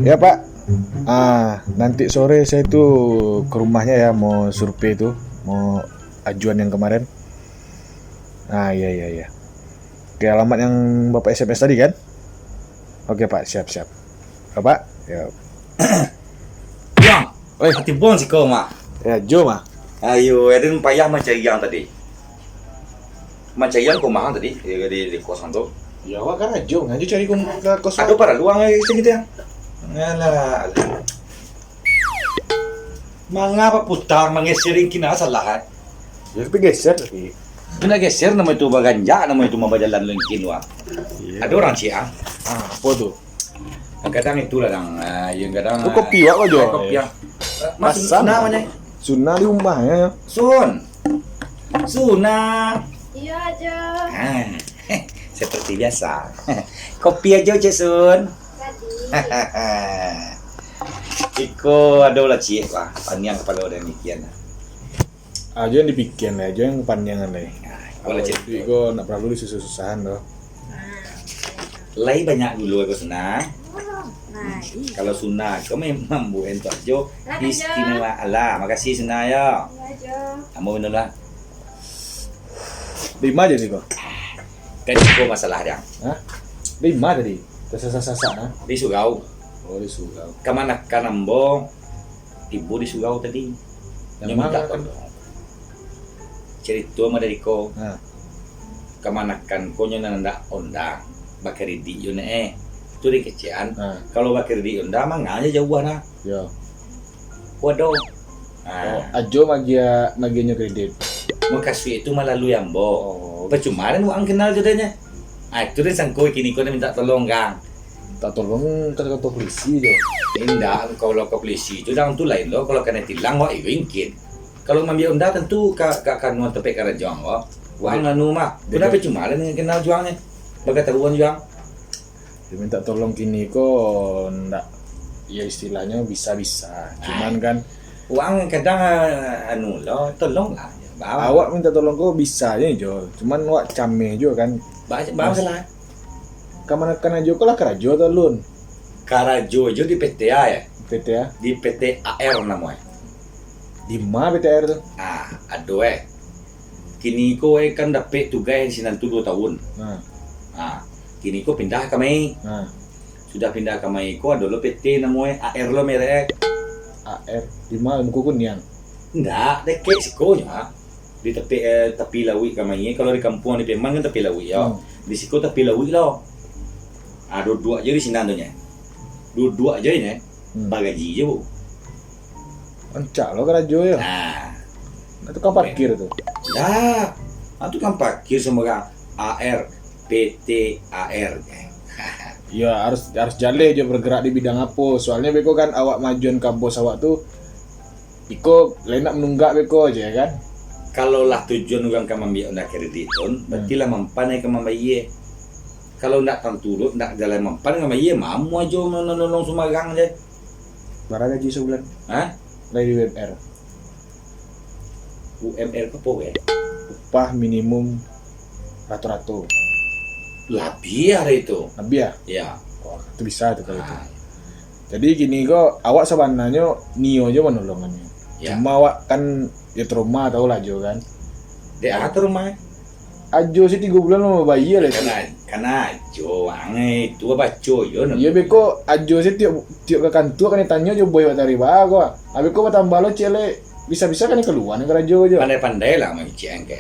Ya Pak, nanti sore saya tuh ke rumahnya ya, mau survei tuh, mau ajuan yang kemarin. Iya iya iya. Oke, alamat yang Bapak SMS tadi kan? Oke Pak, siap siap. Bapak, ya. Yang, Oi, hati bon sih kau mak. ya Jo mah. Ayo, ada payah macam yang tadi. Macam yang kau mahal tadi di kosan tu. Ya Wak kan Jo, ngaju cari ke kos. Aduh para luang macam gitu ya. Alah. Mengapa putar mengeserin kina salah kan? Ya tapi geser tapi. Kena geser nama itu baganja, nama itu membajalan lengkin wah. Iya. Ada orang Ciang. Apa tuh? Kadang itulah dang, yang kadang. Itu kopi Wak Jo. Kopi yang. Mas Pasang. namanya. Sunnah di rumahnya ya. Suna. Iya aja. Seperti biasa. Kopi aja Cik Sun. Tadi. Iko ada lah Cik lah. Paniang kepala udah demikian. Aja yang dibikin lah, aja yang panjangan lah. Boleh Cik. Jadi gue nak perlu susah-susahan loh. Lai banyak dulu aku senang. Nah, Kalau Suna, kau memang bu entok Jo Lah, Jo. istimewa. Alah, makasih Suna ya. iya aja. Kamu minum lah. 5 aja nih kok. Kan iko masalah yang. Hah? 5 tadi. Tersasa-sasa nah. Di Sugau. Oh di Sugau. Kemana kanambo? Ibu di Sugau tadi. Yang Yang minta mana kan? tolong. Cerita sama dari ko. Nah, Kemana kan ko nyo nanda ondang. Bakari di yun itu di kecian. nah, Kalau bakari di ondang mah nganya jauh nah. yo. Waduh. Oh, Ajo magianya kredit. Mau kasih itu melalui ambo. Oh, Percuma uang kenal jodanya. Itu dia sangkoi kini kau minta tolong kang. tak tolong ke kantor polisi jo. Indah kalau ke polisi itu dah untuk lain loh. Kalau kena tilang wah ingin. Kalau ngambil onda tentu akan nuan tepek karena juang wah. Uang anu mah. Kenapa cuma dengan kenal juangnya? Bagai tahuan juang. Diminta tolong kini kok ndak, ya istilahnya bisa-bisa. Cuman kan Uang kadang anu loh tolong lah. Bawa. awak minta tolong kok bisa aja jo. Cuman wak came jo kan. Bawa salah. Kamana kan ajo kok lah kerajo atau lun. Karajojo di PTA ya. PT ya. Di PT AR namanya. Di mana PTR tuh? Aduh kini ko kan dapet tugas sinan 2 tahun. Nah, Kini ko pindah kami. nah, Sudah pindah kami ko ada lo PT namanya AR lo merek. AR di mana muka kunian. Enggak, deket sikonya. Di tepi lawi kami. Kalau di kampung di Pemang kan tepi lawi ya. Di siko tepi lawi lo. Dua aja di sini andonya. Dua aja ini. Bagaji je bu. Ancak lo kerajo ya. Nah, Itu kan parkir tuh. dah. Itu kan parkir semua AR PT AR. Ya harus jalan aja bergerak di bidang apa. Soalnya beko kan awak majuan ke bos awak tuh. Iko lenak menunggak beko aja kan. Kalau lah tujuan orang kamu ambil nak krediton, berarti lah mempan yang kamu bayar. Kalau nak kan turut, nak jalan mempan kamu bayar, mamu aja menolong sumagang je. Berapa gaji sebulan? Hah? Dari UMR. UMR apa ya? Upah minimum rata-rata. Lah biar itu. Lebih ya? Ya. Wah, itu bisa tuh kalau itu. Ah, Jadi gini kok, awak sebenarnya nio aja menolongannya. ya. Cuma awak kan ya trauma tau lah Jo kan. Dek atur rumah. Ajo sih 3 bulan mau bayar lah. Karena joang itu apa coyo. Iya beko ajo sih tiap ke kantor kan ditanya jo boy dari bago. Abi ko tambah lo cele bisa-bisa kan keluar negara Jo aja. Pandai-pandai lah mancing ke.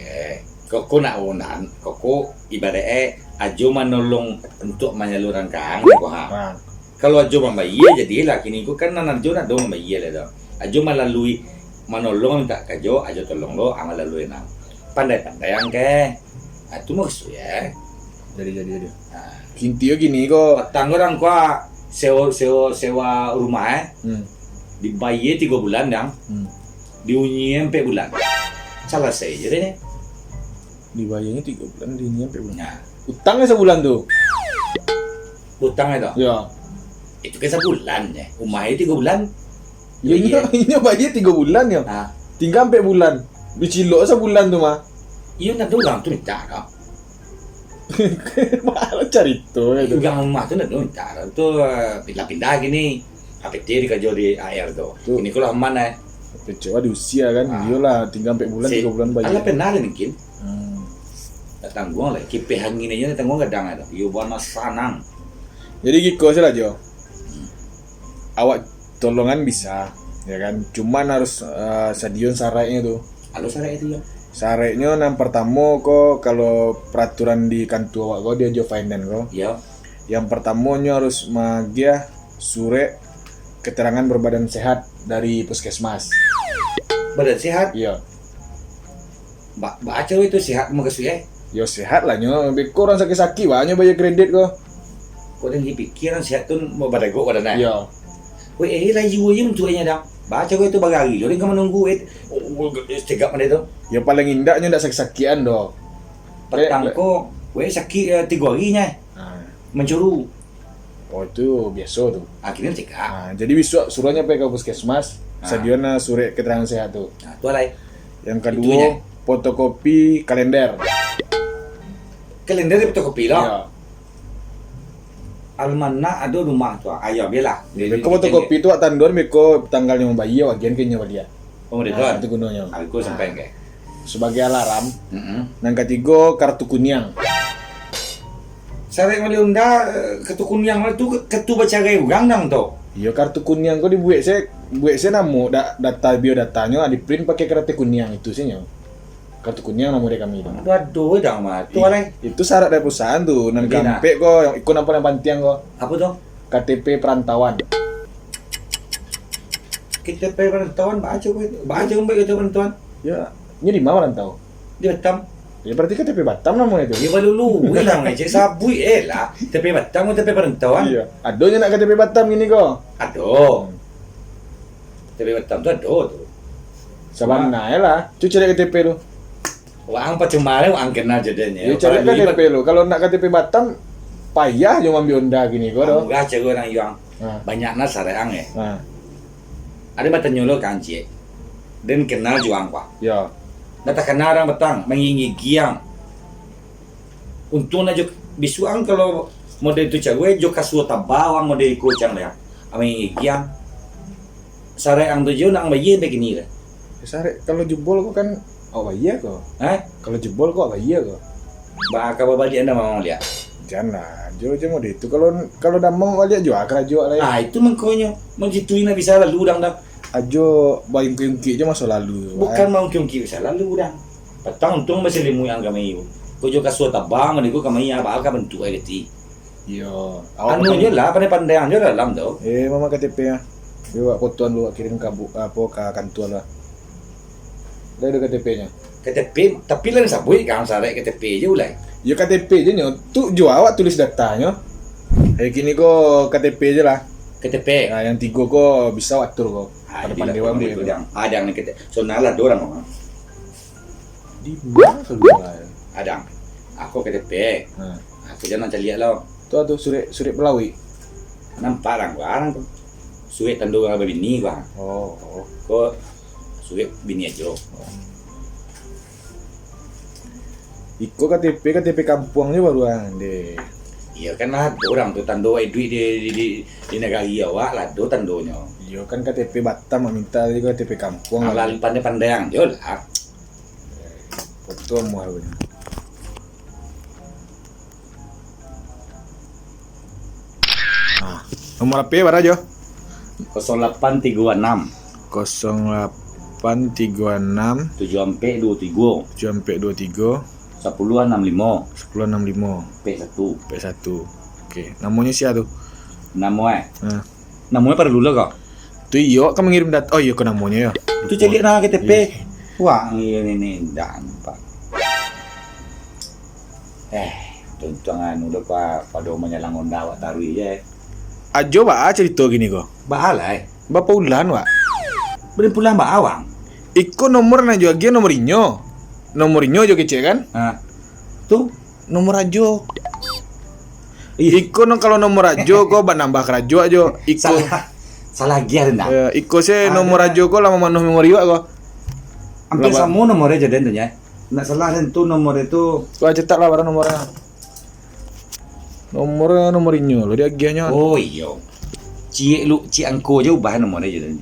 Koko nak unan, koko ibaratnya ajo menolong untuk menyalurkan kang. Nah, Kalau ajo membayar jadilah kini ko kan nan ajo nak do membayar lah. Ajo melalui menolong minta kajo ajo tolong lo melalui nang. Pandai-pandai yang ke. Itu maksud ya. jadi. Nah, Intinya gini kok. petang orang kuah sewa rumah dibayar 3 bulan dang. Diunyi 4 bulan. Salah saya jadi nih. Dibayarnya 3 bulan, dinya sampai bulan. Nah, Utangnya sebulan tuh. utang itu. Ya. Itu kan sebulan ya. Rumahnya 3 bulan. Ya ini bayar 3 bulan ya. Nah, Tinggal sampai bulan. Dicilok sebulan tuh mah. iya nak orang tu minta dah. Malah cari tuh itu. Orang rumah tu nak minta dah. Tu pindah-pindah gini. APT di kerja di AR tuh. Tuh. Ini kalau mana? Kecewa di usia kan, iyalah tinggal 4 bulan 3 bulan Ala bayar. pernah ada mungkin. Hmm. Tak tanggung lah. Kipe hangin aja tanggung kadang ada. Yo buat mas sanang. Jadi gitu sih lah Jo. Awak tolongan bisa, ya kan. Cuman harus stadion sareknya tuh. Halo sare itu ya. Sareknya yang pertama kok kalau peraturan di kantor awak kok dia jo finance kok. Ya. Yang pertamanya harus magia sure keterangan berbadan sehat dari puskesmas. Badan sehat. Iya. Baca itu sehat mau kesuai. Yo sehat lah nyo, beko orang sakit-sakit banyak bayar kredit kok. Kau dah pikiran sehat tu mau pada go pada nak. Iya. Weh laju aja mencuainya dah. Baca kau itu bagari. Jadi kau menunggu tegak mana itu. Ya paling indahnya ndak sakit-sakian doh. Petang kau, weh sakit 3 harinya. Nah, Mencuru. oh itu biasa tuh. Akhirnya tegak. Nah, jadi besok suruhnya pergi ke puskesmas, stadion surat keterangan sehat tuh. Nah, tu lah. Yang kedua, Itunya. fotokopi kalender. Kalender dia fotokopi lah. Iya. Almana ada rumah tu. Ayah bela. Beko fotokopi itu tanduan beko tanggalnya bayi wagian kayaknya dia. Oh, dia Nah, tu. itu gunanya. Aku sampai ke. Sebagai alarm. Heeh. Yang ketiga, kartu kuning. Saya mali unda ketukun yang tu ketu baca gaya urang nang tu. Iya kartu kuning kok dibuat saya namu data biodatanya di print pakai kartu kuning itu sih nyo. Kartu kuning namu dia kami itu. Aduh dah mah. Tu lah. Itu syarat dari perusahaan tuh. Nan Iya, kampe kok yang ikut apa yang pantiang kok. Apa tu? KTP perantauan. Kita pergi perantauan baca kau. Baca kau baca perantauan. Ya, ini di mana rantau? Di Batam. Ya berarti KTP Batam namanya itu. Dia baru lu lah ngecek sabui lah. Tapi Batam tapi perantauan. Iya. Adonya nak KTP Batam gini kok. Aduh. Tapi Batam tu aduh tu. Sabana ya lah. Cuci cari KTP lu. Wah, apa cuma wang kenal jadinya. Ya cari KTP lu. Kalau nak KTP Batam payah cuma ambil Honda gini kok doh. Enggak cek orang yang Nah. banyaknya sareang ya. Nah, Ada batan nyolo kanci. Dan kenal juang pak. ya. Nata kenal orang betang mengingi giang. Untung aja bisuang kalau model itu cewek jo kasuo tabawang model kucang lah. Mengingi giang. Sareang tu jo nak bayi begini lah. Sare kalau jebol kok kan iya kok. Hah? Kalau jebol kok iya kok. Baka balik anda mau lihat. Jangan, jo mau itu. Kalau dah mau lihat jo akra jo lah. Ya. Ah itu mengkonya menjituin bisa lalu udang dah. Ajo bayi kuyungki aja masa lalu. Bukan mau kiung-kiung bisa lalu udang. Petang untung masih limu yang kami itu. Kau juga kasuo tabang maniku kami apa bentuk aja ti. Iya. Anu je lah pandai-pandai aja dalam tu. Mama KTP ya. Dia fotoan lu kirim ke ke kantor lah. Ada KTP-nya. KTP tapi lain sabui kan sarek KTP je ulai. Ya KTP aja nyo. Tu jo awak tulis datanya. Kini kok KTP aja lah. KTP. Nah, yang 3 kok bisa atur kok. Pada pandai wang dia. Ada yang KTP. So nala dorang orang. Di mana keluar? Ada. Aku KTP. Nah, Aku jangan cari lihat lah. tu surat Pelawi. Nampak orang tu. Suit tandu apa bini gua. Oh. Kau suit bini aja. Iko KTP kampungnya baruan deh. Iya kan lah orang tu tandu duit di negara awak lah tu tandunya. Iya kan KTP Batam minta juga KTP kampung. Lalu pandai-pandai yang je lah. Foto mu harusnya. Nah, nomor HP berapa Jo? 0836 0836 7423 723 1065 1065 P1 P1. Oke, namanya siapa tuh? namanya Nah, namanya pada dulu kok tuh iyo kan mengirim data. Oh iya ke namanya ya. itu cek nah KTP wah ini dampak tuntungan udah pada menyalang onda awak taruh je Ajo ba cerita gini kok. bahalai Bapak ulan wa. beri pulang mbak awang Iko nomor na jo agia nomor inyo. Nomor inyo jo kece kan? tuh Nomor ajo. Iko no kalau nomor ajo kok ba nambah kerajo ajo. Iko salah giar dah Iko se nomor ajo kok lama manuh memori wa kok. hampir Lama. semua nomornya jadi tentunya nak salah tentu nomor itu Gua cetak lah barang nomornya. Nomor inyo lo dia agianya. oh iya Cik angko je ubah nomor dia je.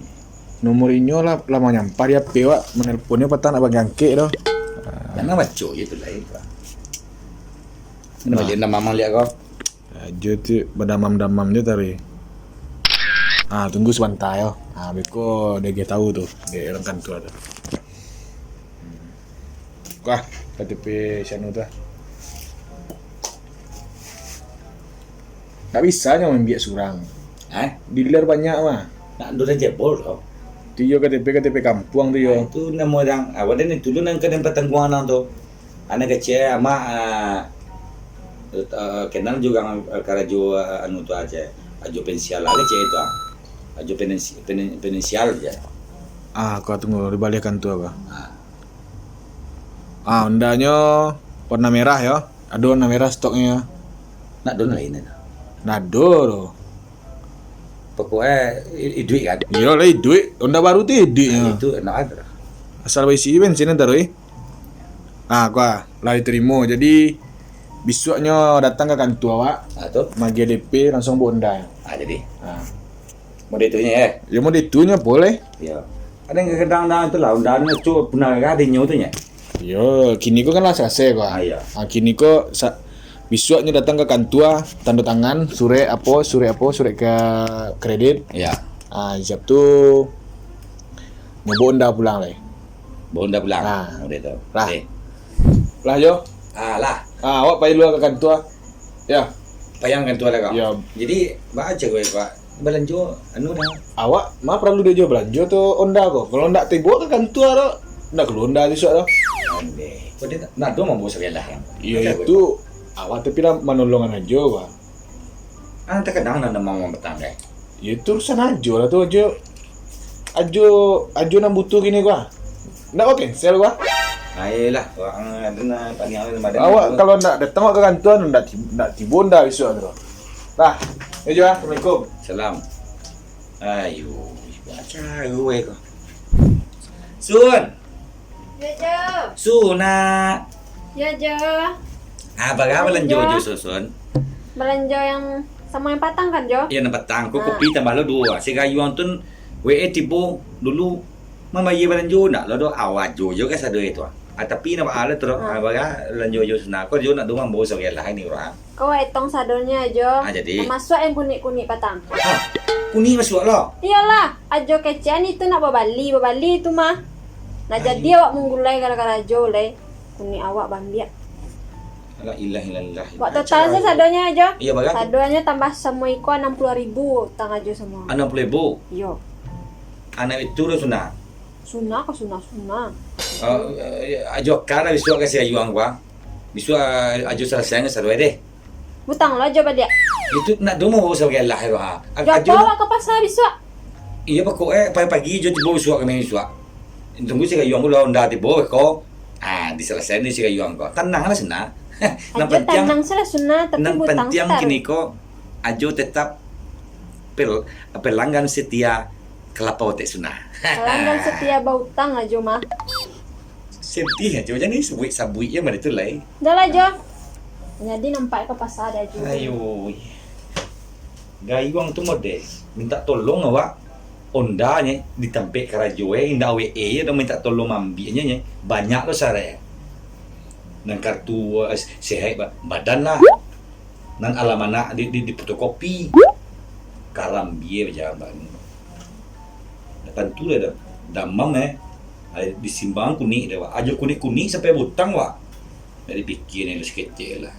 Nomor inyo lah lama nyampar dia pe wak menelponnya petang nak bagi angke dah. Mana baca je tu lain pak. Mana baca nama mamang lihat kau. Aja tu berdamam-damam dia tadi. Tunggu sebentar ya. Beko dia tahu tu. Dia orang kantor tu. Wah, KTP Syanu tu. Tak bisa nya main biak surang. Dealer banyak mah. Nak dua jebol tau. Tu yo KTP kampung tu yo. Itu nama orang awak ni dulu nang kadang pertanggungan tu. Anak kecil ama kenal juga karajo anu tu aja. Ajo pensial lah kecil itu. Ajo pensial je. Kau tunggu di balik kantor apa? Undanya warna merah ya. Ada warna merah stoknya. Nak dona lain dah. Nado tu. Pokoknya duit kan. Iya lah duit. Honda baru tu duitnya. Itu nak ada. Asal isi bensin entar oi. Kau lah diterima. Jadi besoknya datang ke kantor awak. Tu. Magi DP langsung buat Honda. Jadi. Model tu nya Ya mau ditunya boleh. Ya. Ada yang kadang-kadang tu lah. Honda ni tu pernah ada nyo tu nya. Yo, kini kau kan lah selesai kau. Ya. Kini kau besoknya datang ke kantor, tanda tangan, surat ke kredit. Ya. Siap tu nyoba Honda pulang lah. Honda pulang. Model tu. Lah. Lah yo. Lah. Awak pergi luar ke kantor. Ya. Payang kantor lah kau. Ya. Jadi baca kau pak. Belanja anu dah. Awak mah perlu dia jual belanja tu Honda kau. Kalau ndak tiba ke kantor tu, ndak ke Honda besok tu. Ande. Kau dia nak dua mampu sekali lah. Ya itu awak tapi lah menolongan aja kau. Tak kadang nak mampu petang deh. Ya itu urusan aja lah tu aja nak butuh gini kau. Ndak kau cancel kau. Ayolah, orang ada panjang ada. Awak kalau nak datang ke kantor ndak tiba Honda besok tu. Lah, ya jual. Assalamualaikum. Salam. Ayo, baca gue kok. Sun, Ya Jo. Suna. Ya Jo. Apa belanja Sun? Belanja yang sama yang patang kan Jo? Ya nampak tang, kopi tambah lo dua. Si kayuan tu WE tibo dulu mama ye belanja nak lo do awat jo ke sado itu. Tapi nak ala terus abaga belanja jo Suna. Kau jo nak dua mambo sekali lah ini orang. Kau etong sadornya Jo. Jadi. Termasuk yang kunik-kunik patang. Kuning masuk lo. Iyalah, ajo kecian itu nak babali itu mah. Nak jadi awak menggulai gara-gara Jo le. Kunik awak bambiak. La ilaha illallah. Wak total saya sadonya aja. Iya bagat. Sadonya tambah semua iko 60.000 tang aja semua. 60.000. Yo. Anak itu lo Suna. Suna. Ajo kara bisu kasih ayuang gua. Bisu ajo selesainya sarwe deh. Butang lo aja dia. Itu nak demo bawa sebagai Allah itu ha. Jo bawa ke pasar besok. Iya pokoknya pagi-pagi jo tiba bisu kami bisu. Tunggu sih ayuang gua ndak tiba ko. Diselesaikan sih ayuang gua. Tenanglah Suna. Ajo tenang salah Suna tapi butang penting setar. kini ko ajo tetap pelanggan setia kelapa otek Suna. Pelanggan setia bautang aja mah. Sedih aja macam ni sabui ya mana tu lah. Dah lah Jo. Jadi nampak ke pasar aja. Ayo. Gayuang tu mode minta tolong awak Honda nya ditampek karajo indah WE ya dah minta tolong ambilnya nya banyak lo sare. Nang kartu sehat badan lah. Nang alamana di fotokopi. Karam biye jaban. Tentu dah damam disimbang kuning dah. Ajo kuning sampai butang wak. Dari pikir ni sekecil lah.